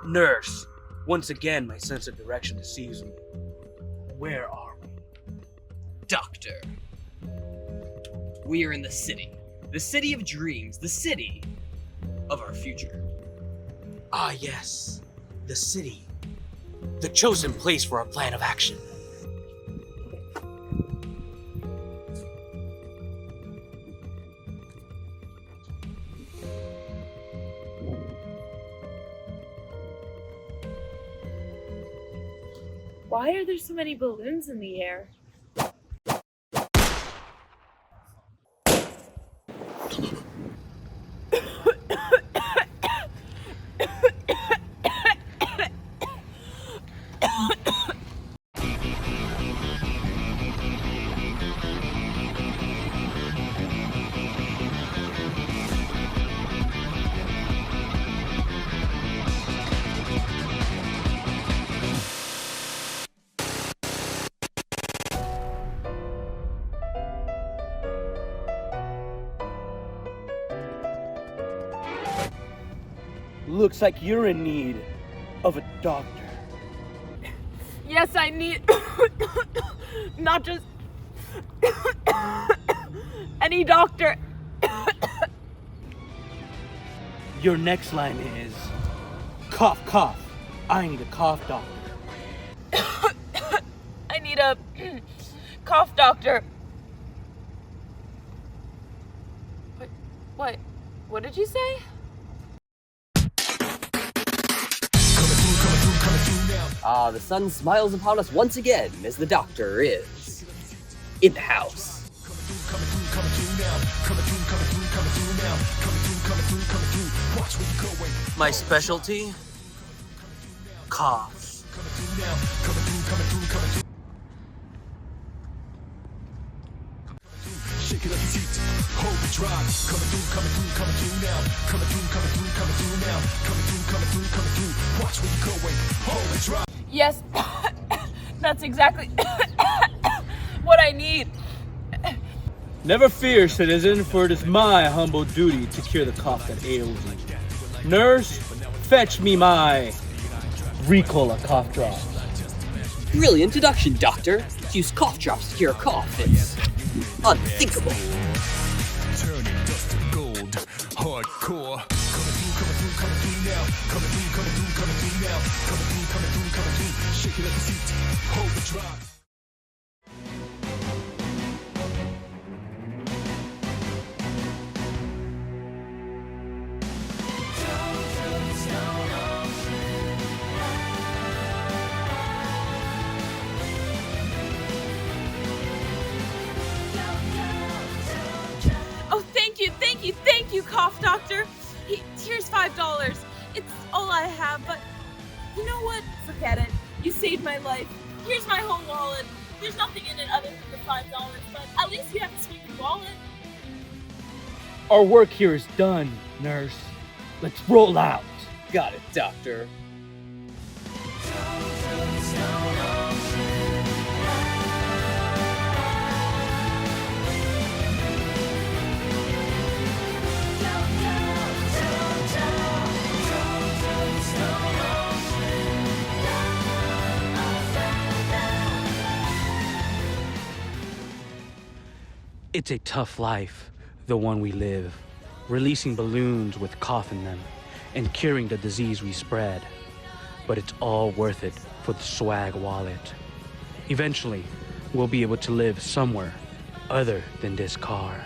Nurse, once again my sense of direction deceives me. Where are we? Doctor. We are in the city. The city of dreams. The city of our future. Ah yes, the city. The chosen place for our plan of action. Why are there so many balloons in the air? Looks like you're in need of a doctor. Yes, I need not just any doctor. Your next line is, cough, cough. I need a cough doctor. I need a cough doctor. What did you say? The sun smiles upon us once again as the doctor is in the house. My specialty? Coughs. Shake it up your feet, hold the drive. Coming through now. Coming through now. Coming through. Watch where you're going, hold the drive. Yes, that's exactly what I need. Never fear, citizen, for it is my humble duty to cure the cough that ails you. Nurse, fetch me my Ricola cough drops. Brilliant deduction, doctor. To use cough drops to cure a cough, it's unthinkable. Turning dust to gold, hardcore. Coming through now. Coming through now. Coming through. Shake it up your feet, hold the drive. Oh, thank you, cough doctor. Here's $5. It's all I have, but you know what? Forget it. You saved my life. Here's my whole wallet. There's nothing in it other than the $5, but at least you have a sweet wallet. Our work here is done, nurse. Let's roll out. Got it, doctor. It's a tough life, the one we live, releasing balloons with cough in them and curing the disease we spread. But it's all worth it for the swag wallet. Eventually, we'll be able to live somewhere other than this car.